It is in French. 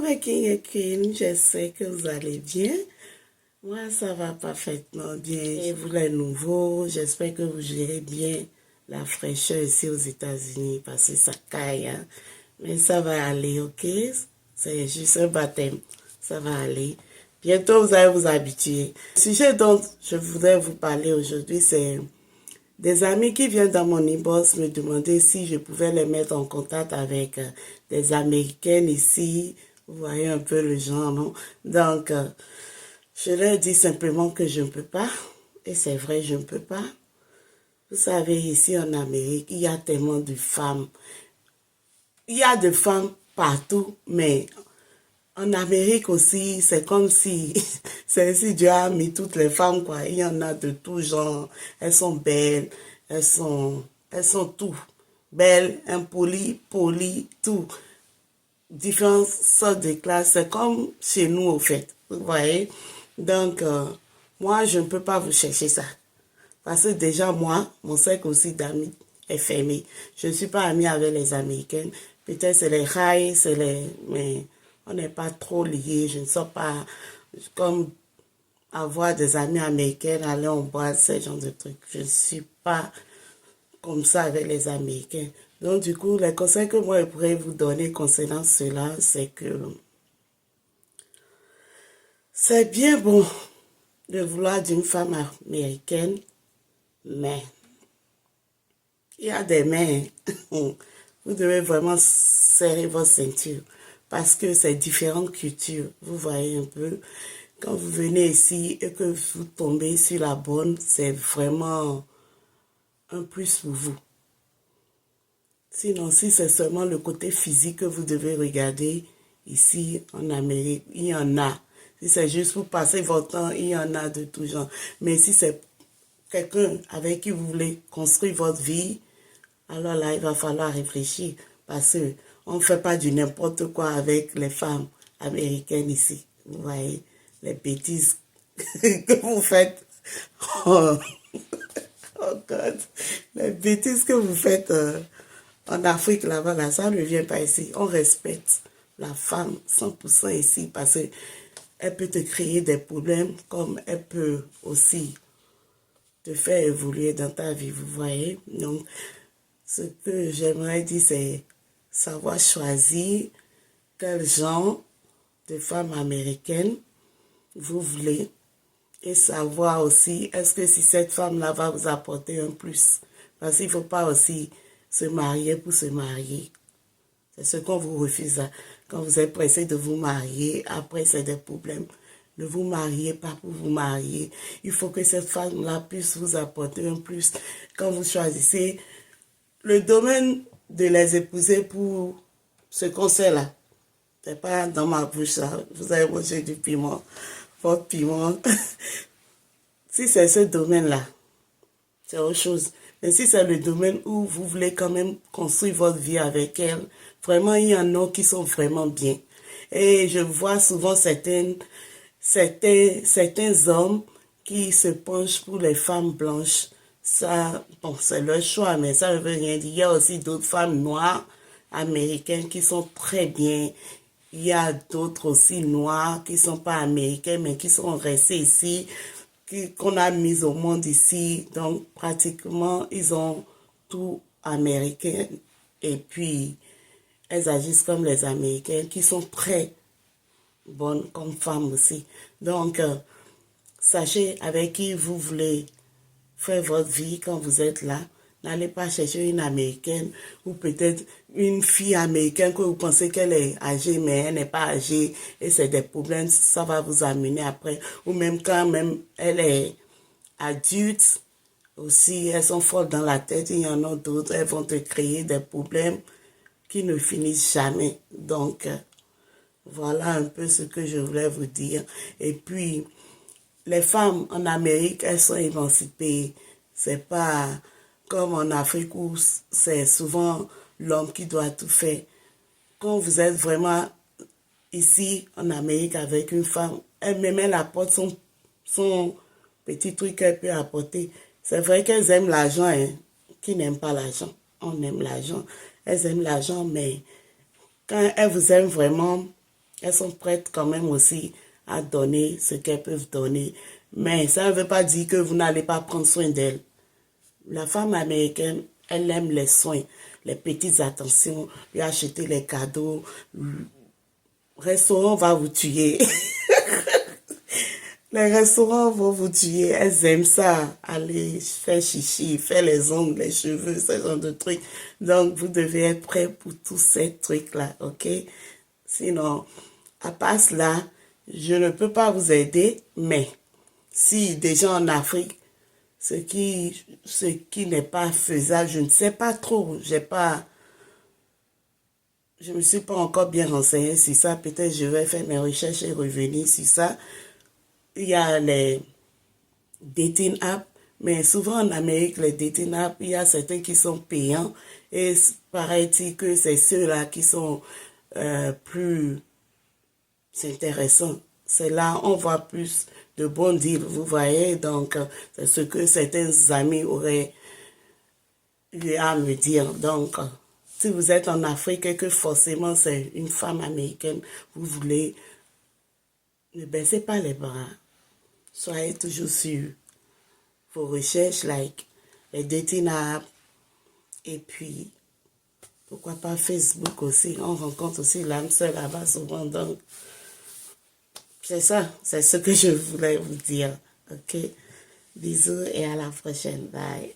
ma King et Queen, j'espère que vous allez bien. Moi, ça va parfaitement bien. Et vous les nouveaux, j'espère que vous gérez bien la fraîcheur ici aux États-Unis parce que ça caille. Hein? Mais ça va aller, ok? C'est juste un baptême. Ça va aller. Bientôt, vous allez vous habituer. Le sujet dont je voudrais vous parler aujourd'hui, c'est des amis qui viennent dans mon inbox me demander si je pouvais les mettre en contact avec des Américaines ici. Vous voyez un peu le genre, non? Donc, je leur dis simplement que je ne peux pas. Et c'est vrai, je ne peux pas. Vous savez, ici en Amérique, il y a tellement de femmes. Il y a des femmes partout, mais en Amérique aussi, c'est comme si, c'est si Dieu a mis toutes les femmes, quoi. Il y en a de tout genre. Elles sont belles, elles sont tout. Belles, impolies, polies, tout. Différentes sortes de classes. C'est comme chez nous, au fait. Vous voyez? Donc, moi, je ne peux pas vous chercher ça. Parce que déjà, moi, mon cercle aussi d'amis est fermé. Je ne suis pas amie avec les Américaines. Peut-être c'est les rails, c'est les... Mais on n'est pas trop liés. Je ne sors pas comme avoir des amis américaines, aller en boîte, ce genre de trucs. Je ne suis pas comme ça avec les Américains. Donc, du coup, les conseils que moi, je pourrais vous donner concernant cela, c'est que c'est bien bon de vouloir d'une femme américaine, mais il y a des mains. Vous devez vraiment serrer votre ceinture parce que c'est différentes cultures. Vous voyez un peu, quand vous venez ici et que vous tombez sur la bonne, c'est vraiment un plus pour vous. Sinon, si c'est seulement le côté physique que vous devez regarder, ici en Amérique, il y en a. Si c'est juste pour passer votre temps, il y en a de tout genre. Mais si c'est quelqu'un avec qui vous voulez construire votre vie, alors là, il va falloir réfléchir parce qu'on ne fait pas du n'importe quoi avec les femmes américaines ici. Vous voyez, les bêtises que vous faites. Oh, oh God. Les bêtises que vous faites en Afrique là-bas, là, ça ne vient pas ici. On respecte la femme 100% ici parce qu'elle peut te créer des problèmes comme elle peut aussi te faire évoluer dans ta vie, vous voyez. Donc, ce que j'aimerais dire, c'est savoir choisir quel genre de femme américaine vous voulez et savoir aussi est-ce que si cette femme-là va vous apporter un plus. Parce qu'il ne faut pas aussi se marier pour se marier. C'est ce qu'on vous refuse. Quand vous êtes pressé de vous marier, après c'est des problèmes. Ne vous mariez pas pour vous marier. Il faut que cette femme-là puisse vous apporter un plus. Quand vous choisissez le domaine de les épouser pour ce conseil-là, c'est pas dans ma bouche, là. Vous avez mangé du piment, votre piment. Si c'est ce domaine-là, c'est autre chose. Mais si c'est le domaine où vous voulez quand même construire votre vie avec elle, vraiment, il y en a qui sont vraiment bien. Et je vois souvent certains hommes qui se penchent pour les femmes blanches. Ça, bon, c'est leur choix, mais ça ne veut rien dire. Il y a aussi d'autres femmes noires américaines qui sont très bien. Il y a d'autres aussi noirs qui ne sont pas américains, mais qui sont restés ici, qu'on a mis au monde ici. Donc, pratiquement, ils ont tout américain. Et puis, elles agissent comme les Américains, qui sont très bonnes comme femmes aussi. Donc, sachez avec qui vous voulez faire votre vie quand vous êtes là. N'allez pas chercher une Américaine ou peut-être une fille américaine que vous pensez qu'elle est âgée, mais elle n'est pas âgée et c'est des problèmes, ça va vous amener après. Ou même quand même elle est adulte, aussi, elles sont folles dans la tête, il y en a d'autres, elles vont te créer des problèmes qui ne finissent jamais. Donc, voilà un peu ce que je voulais vous dire. Et puis, les femmes en Amérique, elles sont émancipées. C'est pas comme en Afrique où c'est souvent l'homme qui doit tout faire. Quand vous êtes vraiment ici en Amérique avec une femme, elle-même elle apporte son petit truc qu'elle peut apporter. C'est vrai qu'elles aiment l'argent, hein. Qui n'aime pas l'argent? On aime l'argent. Elles aiment l'argent, mais quand elles vous aiment vraiment, elles sont prêtes quand même aussi à donner ce qu'elles peuvent donner. Mais ça ne veut pas dire que vous n'allez pas prendre soin d'elles. La femme américaine, elle aime les soins, les petites attentions, lui acheter les cadeaux. Le restaurant va vous tuer. Les restaurants vont vous tuer. Elles aiment ça. Aller faire chichi, faire les ongles, les cheveux, ce genre de trucs. Donc, vous devez être prêt pour tous ces trucs-là, ok? Sinon, à part cela, je ne peux pas vous aider, mais si déjà en Afrique, ce qui n'est pas faisable, je ne sais pas trop. Je me suis pas encore bien renseignée sur ça. Peut-être je vais faire mes recherches et revenir sur ça. Il y a les dating apps, mais souvent en Amérique, les dating apps, il y a certains qui sont payants et paraît-il que c'est ceux-là qui sont plus intéressants. C'est là on voit plus de bons deals, vous voyez, donc c'est ce que certains amis auraient eu à me dire. Donc, si vous êtes en Afrique et que forcément c'est une femme américaine, vous voulez, ne baissez pas les bras. Soyez toujours sur vos recherches, like les dating apps, et puis, pourquoi pas Facebook aussi. On rencontre aussi l'âme sœur là-bas souvent. Donc, c'est ça, c'est ce que je voulais vous dire. Ok? Bisous et à la prochaine. Bye.